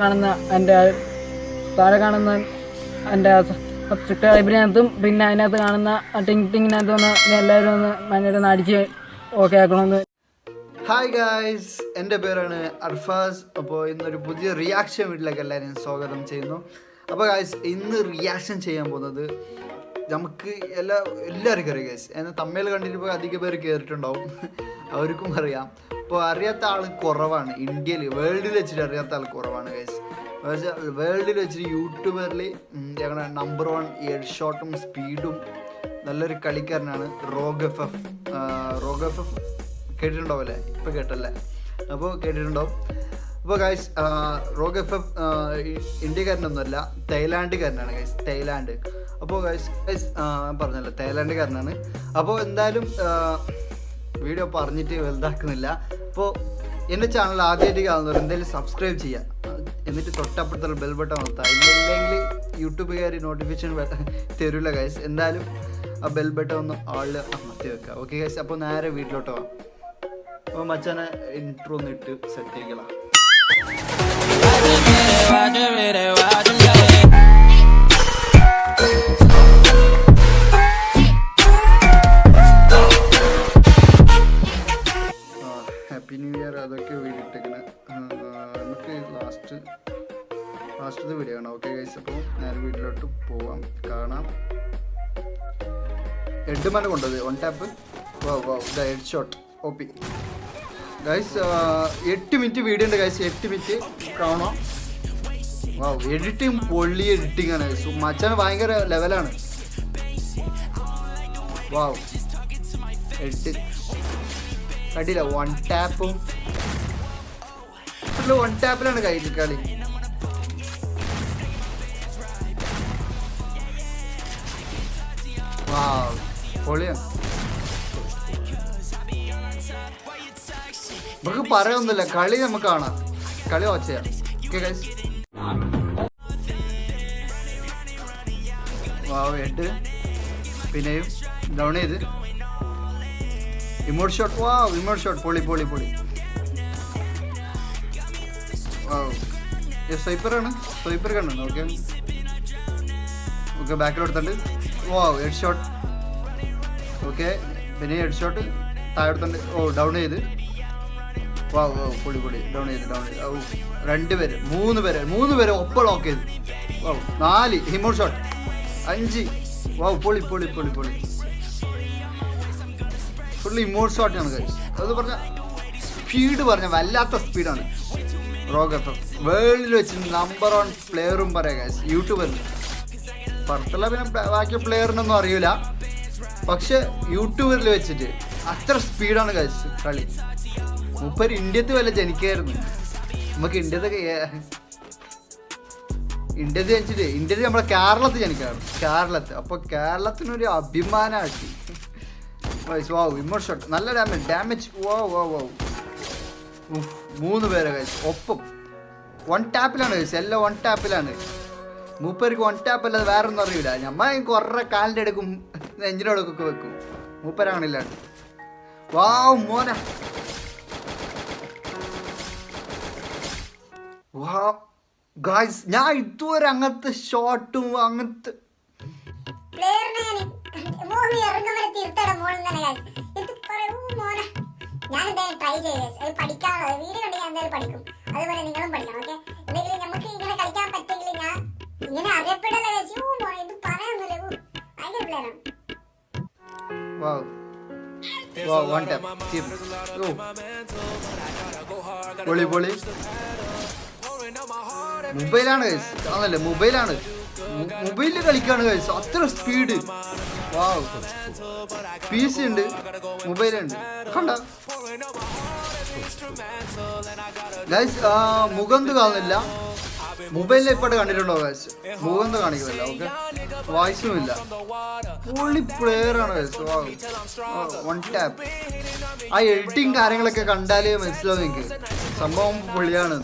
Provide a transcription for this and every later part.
കാണുന്ന എൻ്റെ താഴെ കാണുന്ന എൻ്റെ സബ്സ്ക്രൈബിനകത്തും പിന്നെ അതിനകത്ത് കാണുന്ന ടിങ്ങിനകത്ത് ഒന്ന് എല്ലാവരും ഒന്ന് ഭയങ്കര അടിച്ച് ഓക്കെ ആക്കണമെന്ന്. ഹായ് ഗായ്സ്, എൻ്റെ പേരാണ് അർഫാസ്. അപ്പോൾ ഇന്നൊരു പുതിയ റിയാക്ഷൻ വീട്ടിലേക്ക് എല്ലാവരും സ്വാഗതം ചെയ്യുന്നു. അപ്പോൾ ഗായ്സ്, ഇന്ന് റിയാക്ഷൻ ചെയ്യാൻ പോകുന്നത് നമുക്ക് എല്ലാവർക്കും അറിയാം ഗായ്സ്. എന്നാൽ തമ്മിൽ കണ്ടിട്ട് അധികം പേര് കയറിയിട്ടുണ്ടാവും, അവർക്കും അറിയാം. അപ്പോൾ അറിയാത്ത ആൾ കുറവാണ് ഇന്ത്യയിൽ, വേൾഡിൽ വെച്ചിട്ട് അറിയാത്ത ആൾ കുറവാണ് ഗായ്സ്. വേൾഡിൽ വെച്ചിട്ട് യൂട്യൂബറിൽ ഞങ്ങളുടെ നമ്പർ 1 ഹെഡ് ഷോട്ടും സ്പീഡും നല്ലൊരു കളിക്കാരനാണ് റോഗ് എഫ് എഫ്. കേട്ടിട്ടുണ്ടാവും അല്ലേ? ഇപ്പോൾ കേട്ടല്ലേ? അപ്പോൾ കേട്ടിട്ടുണ്ടാവും. അപ്പോൾ ഗൈസ്, റോഗ് എഫ് എഫ് ഇന്ത്യക്കാരനൊന്നുമല്ല, തായ്ലാൻഡുകാരനാണ് ഗൈസ്, തായ്ലാൻഡ്. അപ്പോൾ ഗൈസ് പറഞ്ഞല്ലോ തായ്ലാൻഡുകാരനാണ്. അപ്പോൾ എന്തായാലും വീഡിയോ പറഞ്ഞിട്ട് വലുതാക്കുന്നില്ല. അപ്പോൾ എൻ്റെ ചാനൽ ആദ്യമായിട്ട് കാണുന്നവർ എന്തായാലും സബ്സ്ക്രൈബ് ചെയ്യുക, എന്നിട്ട് തൊട്ടപ്പുറത്തുള്ള ബെൽ ബട്ടൺ അമർത്തുക. ഇല്ലെങ്കിൽ യൂട്യൂബുകാർ നോട്ടിഫിക്കേഷൻ തരില്ല ഗൈസ്. എന്തായാലും ആ ബെൽ ബട്ടൺ ഒന്ന് ആളിൽ അമർത്തി വെക്കുക. ഓക്കെ ഗൈസ്, അപ്പോൾ നേരെ വീട്ടിലോട്ട് പോകാം. അപ്പോൾ മച്ചാനെ ഇൻട്രോ ഒന്ന് ഇട്ട് സെറ്റ് ചെയ്യலாம். ഹാപ്പി ന്യൂ ഇയർ അതൊക്കെ വീഡിയോ ഇട്ടേക്കണേ. നമുക്ക് ലാസ്റ്റത്തെ വീഡിയോ കാണാം. ഓക്കെ ഗൈസ്, അപ്പോൾ നേരെ വീട്ടിലോട്ട് പോവാം, കാണാം. ഹെഡ്മാനെ കൊണ്ടത് one tap. Head shot OP guys. 8 minute video ഉണ്ട് ഗൈസ്, 8 മിനിറ്റ് കാണാം. എഡിറ്റിംഗ് പൊള്ളി എഡിറ്റിംഗ് ആണ് ഗൈസ്. മച്ചാൻ ഭയങ്കര ലെവലാണ്. എഡിറ്റ് കണ്ടില്ല, വൺ ടാപ്പും വൺ ടാപ്പിലാണ് കളി. പൊളിയാണ്. നമുക്ക് പറയാനൊന്നുമില്ല, കളി നമുക്ക് കാണാം, കളി വാച്ച് ചെയ്യാം. Okay guys. ഹെഡ് പിന്നെയും ഡൗൺ ചെയ്ത് ഇമോട്ട് ഷോട്ട്. ഇമോട്ട് ഷോട്ട് പൊളി. സ്വൈപ്പർ കണ്ടു. ഓക്കെ ബാക്കിലെടുത്തുണ്ട്. Head shot. ഓക്കെ പിന്നെ ഹെഡ് ഷോട്ട് താഴെടുത്തുണ്ട്. ഡൗൺ ചെയ്ത്. പൊളി ഡൗൺ ചെയ്ത്. 2 പേര് 3 പേര് ഒപ്പം ലോക്ക് ചെയ്ത്. 4 ഇമോട്ട് ഷോട്ട്. 5 പൊളി ഫുള്ള് ഇമോട്ട് ഷോട്ടാണ് ഗൈസ്. അത് പറഞ്ഞ സ്പീഡ് പറഞ്ഞ വല്ലാത്ത സ്പീഡാണ് റോഗ് എഫ് എഫ്. വേൾഡിൽ വെച്ച് നമ്പർ 1 പ്ലെയറും പറയാം ഗൈസ്, യൂട്യൂബറിൽ. പുറത്തുള്ള പിന്നെ ബാക്കി പ്ലെയറിനൊന്നും അറിയില്ല, പക്ഷെ യൂട്യൂബറിൽ വെച്ചിട്ട് അത്ര സ്പീഡാണ് ഗൈസ് കളി. മൂപ്പര് ഇന്ത്യത്ത് വല്ല ജനിക്കായിരുന്നു. നമുക്ക് ഇന്ത്യത്ത് ജനിച്ചിട്ട് ഇന്ത്യയിൽ നമ്മളെ കേരളത്തിൽ ജനിക്കാറ്. അപ്പോൾ കേരളത്തിനൊരു അഭിമാനമാക്കി. ഇമോട്ട് ഷോട്ട് നല്ല ഡാമേജ്. 3 പേരെ കഴിച്ചു ഒപ്പം. 1 ടാപ്പിലാണ് കഴിച്ചു, എല്ലാം 1 ടാപ്പിലാണ്. മൂപ്പർക്ക് 1 ടാപ്പ് അല്ലാതെ വേറെ ഒന്നും അറിയില്ല. ഞമ്മ കുറേ കാലിൻ്റെ എടുക്കും, നെഞ്ചിനോടൊക്കെ വെക്കും. മൂപ്പരാണില്ലാണ്ട്. മോനെ ഗായ്സ്, ഞാൻ ഇതുവരെ അങ്ങനത്തെ ഷോട്ടും അങ്ങനത്തെ പൊളി. മൊബൈലാണ് ഗൈസ്, ആണല്ലേ? മൊബൈലിൽ കളിക്കാണ് ഗൈസ്, അത്ര സ്പീഡ്. PC ഉണ്ട്, മൊബൈലുണ്ട്. കണ്ട ഗൈസ്, മുഖന്ത് കാണുന്നില്ല. മൊബൈലിൽ ഇപ്പോഴത്തെ കണ്ടിട്ടുണ്ടോ ഗൈസ്? മുഖന്ത് കാണിക്കുന്നില്ല. ഓക്കെ, വോയിസും ഇല്ല. പൊളി പ്ലെയറാണ് ഗൈസ്. 1 ടാപ്പ്. ആ എഡിറ്റിങ് കാര്യങ്ങളൊക്കെ കണ്ടാലേ മനസ്സിലാവും എനിക്ക്, സംഭവം പൊളിയാണ്.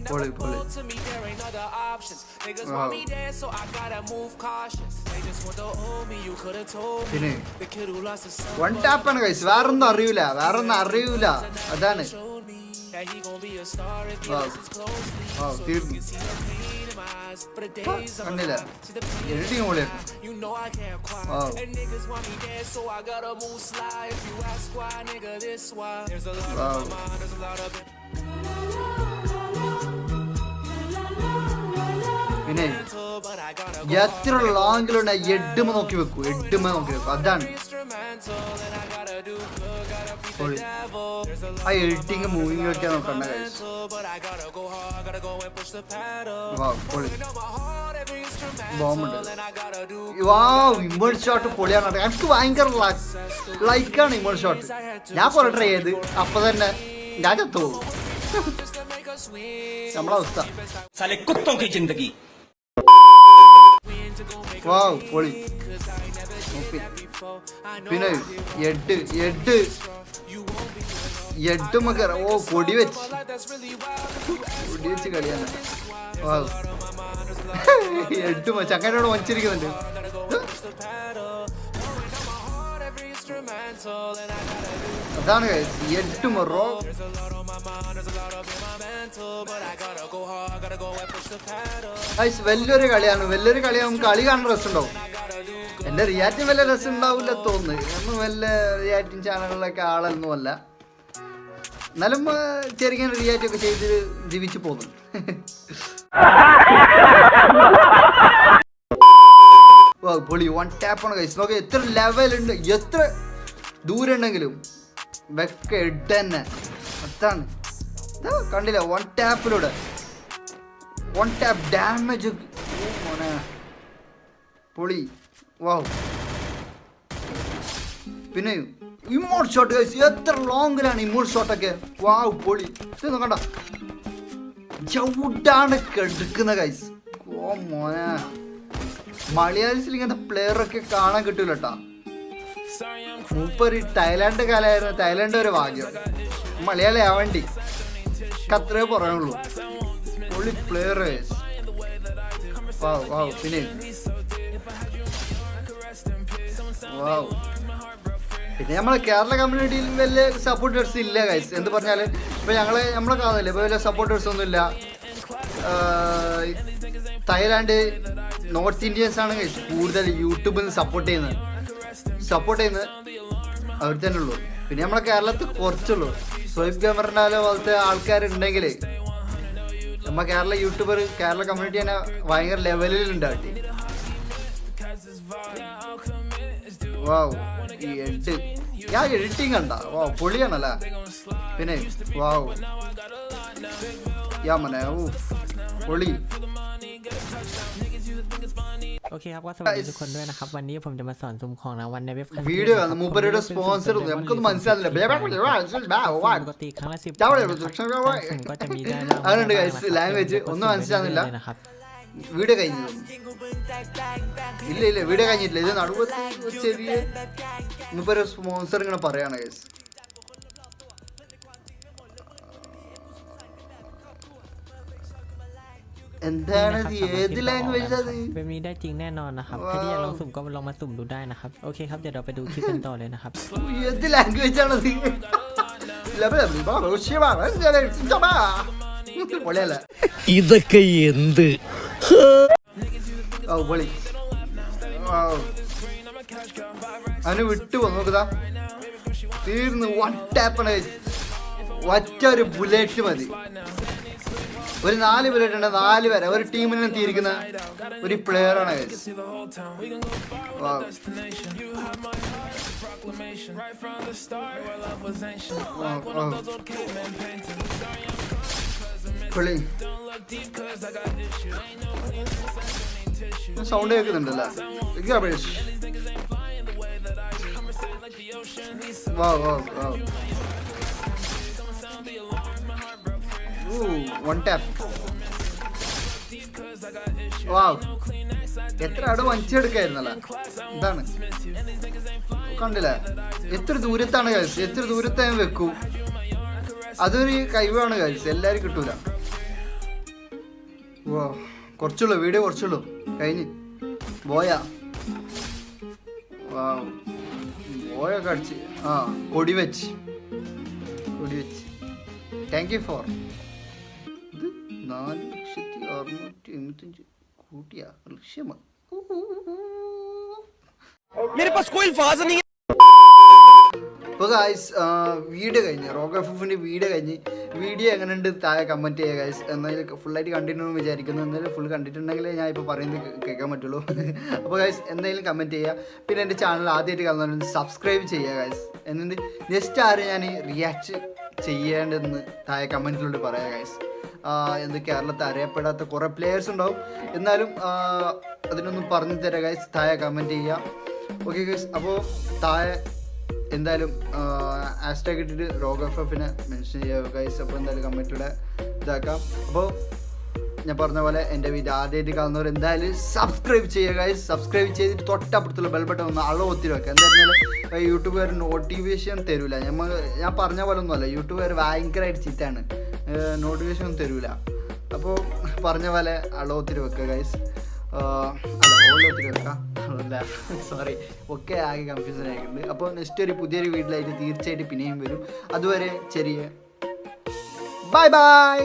പൊളി. പിന്നെ 1 ടാപ്പാണ് ഗൈസ്, വേറൊന്നും അറിയൂല. അതാണ് തീർന്നു കണ്ടില്ല എഡിറ്റിങ് പൊളിയാണ് പിന്നെ എത്ര ലോങ്ങിലുണ്ട് എഡ്മ നോക്കി വെക്കൂ അതാണ് ആ എഡിറ്റിങ് മൂവിങ് ഒക്കെ നോക്കണ്ട ഇമേഴ്സ് ഷോട്ട് പൊളിയാണ് എനിക്ക് ഭയങ്കര ലൈക്കാണ് ഇമേഴ്സ് ഷോട്ട് ഞാൻ കുറെ ട്രൈ ചെയ്ത് അപ്പൊ തന്നെ ഞാൻ ചത്തു നമ്മളെ അവസ്ഥ വാവ് പൊളി പിന്നെ എഡ്ഡുമൊക്കെ ഓ കൊടി വെച്ച് കളിയാണ് എഡ്ഡുമ ചങ്ങനോട് വഞ്ചിരിക്കുന്നുണ്ട് അതാണ് എഡ്ഡുമറോ വലിയൊരു കളിയാണ് കളി കാണാൻ രസമുണ്ടാവും. എന്റെ റിയാക്റ്റും വലിയ രസം ഉണ്ടാവില്ല തോന്നുന്നു. ഒന്നും വല്ല റിയാക്റ്റിംഗ് ചാനലിലൊക്കെ ആളൊന്നും അല്ല. എന്നാലും ചെറിയ റിയാക്റ്റ് ഒക്കെ ചെയ്ത് ജീവിച്ചു പോകുന്നു. പൊളി വൺ ടാപ്പാണ് കഴിച്ചു നോക്കി. എത്ര ലെവലുണ്ട്, എത്ര ദൂരം ഉണ്ടെങ്കിലും വെക്ക ഇട്ട് തന്നെ. അതാണ് കണ്ടില്ല, വൺ ടാപ്പിലൂടെ വൺ ടാപ്പ് ഡാമേജ് പൊളി. വാവ്. പിന്നെ ഇമോട്ട് ഷോട്ട് കഴിച്ചു, എത്ര ലോങ്ങിലാണ് ഇമോട്ട് ഷോട്ടൊക്കെ. വാവ് പൊളി. ഇതൊന്നും കണ്ട ചവിട്ടാണ് കെടുക്കുന്ന കഴിച്ച്. ഓ മോനെ, മലയാളത്തിൽ ഇങ്ങനത്തെ പ്ലെയറൊക്കെ കാണാൻ കിട്ടൂല കേട്ടാ. മൂപ്പര് തായ്ലാൻഡ് കാലായിരുന്നു. തായ്ലാൻഡ് ഒരു ഭാഗ്യം, മലയാളി ആവണ്ടി അത്രേ പറയാനുള്ളൂ. പൊളി പ്ലെയർ. വാവ് വാവ്. പിന്നെ വാവ്. പിന്നെ നമ്മളെ കേരള കമ്മ്യൂണിറ്റിയിൽ വലിയ സപ്പോർട്ടേഴ്സ് ഇല്ല ഗൈസ്. എന്ത് പറഞ്ഞാൽ ഇപ്പൊ നമ്മളെ കാണുന്നില്ല, ഇപ്പൊ വലിയ സപ്പോർട്ടേഴ്സ് ഒന്നും ഇല്ല. തായ്ലാൻഡ് നോർത്ത് ഇന്ത്യൻസ് ആണ് ഗൈസ് കൂടുതൽ യൂട്യൂബിൽ നിന്ന് സപ്പോർട്ട് ചെയ്യുന്നത് അവർ തന്നെ ഉള്ളൂ. പിന്നെ നമ്മളെ കേരളത്തിൽ കുറച്ചുള്ളൂ. സ്വൈപ്പ് ഗവർണർ പോലത്തെ ആൾക്കാരുണ്ടെങ്കിൽ നമ്മ കേരള യൂട്യൂബർ, കേരള കമ്മ്യൂണിറ്റി തന്നെ ഭയങ്കര ലെവലിൽ ഉണ്ടാക്കി. വാവ്. ഈ ഞാൻ എഡിറ്റിംഗ് കണ്ട വാവ് പൊളിയാണല്ലേ. പിന്നെ വാവ് യാ മനെ പൊളി. โอเคครับก็สวัสดีทุกคนด้วยนะครับวันนี้ผมจะมาสอนซุ่มของรางวัลในเว็บ വീഡിയോ ആണ് മൂപ്പരുടെ സ്പോൺസർ. നമുക്കൊന്നും മനസ്സിലാവില്ല.ปกติครั้งละ10ก็จะมีได้รางวัล അതുകൊണ്ട് ഗൈസ് ലാംഗ്വേജ് ഒന്നും മനസ്സിലാവുന്നില്ല. വീഡിയോ കഴിഞ്ഞു. ഇല്ല വീഡിയോ കഴിഞ്ഞിട്ടില്ല. ഇത് നടുവത്ത് ചെറിയ മൂപ്പരുടെ സ്പോൺസർ ഇങ്ങനെ പറയാണ് ഗൈസ്. എന്താണ് ഏത് ലാംഗ്വേജ് അത്?เป็นมีได้จริงแน่นอนนะครับถ้าที่อยากลองสุ่มก็ลองมาสุ่มดูได้นะครับโอเคครับเดี๋ยวเราไปดูคลิปกันต่อเลยนะครับ ഏത് ലാംഗ്വേജ് ആണത്? ഇതൊക്കെ എന്ത്? അവന് വിട്ടു നോക്കുതാ. തീർന്ന് വൺ ടാപ്പാണ്. ഒറ്റ ഒരു ബുള്ളറ്റ് മതി. ഒരു 4 ബുള്ളറ്റ് ഉണ്ട്, 4 വരെ ഒരു ടീമിനെ തീരുന്ന ഒരു പ്ലെയർ ആണ്. സൗണ്ട് കേൾക്കുന്നുണ്ടല്ലോ. One tap. വാവ്. എത്ര അവിടെ വഞ്ചിയെടുക്കായിരുന്നല്ലോ. ഇതാണ് കണ്ടില്ലേ എത്ര ദൂരത്താണ് കഴിച്ച്, എത്ര ദൂരത്തെ ഞാൻ വെക്കൂ. അതൊരു കഴിവാണ് കഴിച്ച്, എല്ലാരും കിട്ടൂല. ഓ കുറച്ചുള്ളൂ, വീഡിയോ കുറച്ചുള്ളൂ, കഴിഞ്ഞ് ബോയാ. വാവ് ബോയൊക്കെ അടിച്ച് കൊടി വെച്ച് താങ്ക് യു ഫോർ ഇത് 4,685 കൂട്ടിയാ ലക്ഷ്യമാ. അപ്പോൾ ഗായ്സ് വീഡിയോ കഴിഞ്ഞ് റോക്ക് എഫിൻ്റെ വീഡിയോ എങ്ങനെയുണ്ട് താഴെ കമൻറ്റ് ചെയ്യുക ഗായ്സ്. എന്നാലും ഫുള്ളായിട്ട് കണ്ടിട്ടുണ്ടെന്ന് വിചാരിക്കുന്നു. എന്തായാലും ഫുൾ കണ്ടിട്ടുണ്ടെങ്കിലേ ഞാൻ ഇപ്പോൾ പറയുന്നത് കേൾക്കാൻ പറ്റുള്ളൂ. അപ്പോൾ ഗായ്സ് എന്തായാലും കമൻറ്റ് ചെയ്യുക. പിന്നെ എൻ്റെ ചാനൽ ആദ്യമായിട്ട് കാണുന്നവരൊന്ന് സബ്സ്ക്രൈബ് ചെയ്യുക ഗായ്സ്. എന്നിട്ട് നെക്സ്റ്റ് ആരും ഞാൻ റിയാക്ട് ചെയ്യേണ്ടതെന്ന് താഴെ കമൻറ്റിലൂടെ പറയാം ഗായ്സ്. എന്ത് കേരളത്തിൽ അറിയപ്പെടാത്ത കുറേ പ്ലെയേഴ്സ് ഉണ്ടാവും, എന്നാലും അതിനൊന്നും പറഞ്ഞു തരാം ഗൈസ്. താഴെ കമൻറ്റ് ചെയ്യുക. ഓക്കെ ഗൈസ്, അപ്പോൾ താഴെ എന്തായാലും ഹാഷ്ടാഗ് ഇട്ടിട്ട് റോക്ക് എഫിനെ മെൻഷൻ ചെയ്യുക ഗൈസ്. അപ്പോൾ എന്തായാലും കമൻറ്റിലൂടെ ഇതാക്കാം. അപ്പോൾ ഞാൻ പറഞ്ഞ പോലെ എൻ്റെ വീഡിയോ ആദ്യമായിട്ട് കാണുന്നവർ എന്തായാലും സബ്സ്ക്രൈബ് ചെയ്യുക ഗൈസ്. സബ്സ്ക്രൈബ് ചെയ്തിട്ട് തൊട്ടപ്പുറത്തുള്ള ബെൽ ബട്ടൺ ഒന്ന് ഒത്തിരി വെക്കുക. എന്തായാലും യൂട്യൂബുകാർ നോട്ടിഫിക്കേഷൻ തരൂല. ഞാൻ പറഞ്ഞ പോലെ ഒന്നുമല്ല, യൂട്യൂബുകാർ ഭയങ്കരമായിട്ട് ചീത്തയാണ്, നോട്ടിഫിക്കേഷൻ ഒന്നും തരൂല. അപ്പോൾ പറഞ്ഞ പോലെ ഒത്തിരി വെക്കുക ഗൈസ്. ഒത്തിരി വെക്കാം, അല്ല സോറി, ഒക്കെ ആകെ കൺഫ്യൂഷൻ ആയിട്ടുണ്ട്. അപ്പോൾ നെക്സ്റ്റ് ഒരു പുതിയൊരു വീട്ടിലായിട്ട് തീർച്ചയായിട്ടും പിന്നെയും വരും. അതുവരെ ചെറിയ ബൈ ബൈ.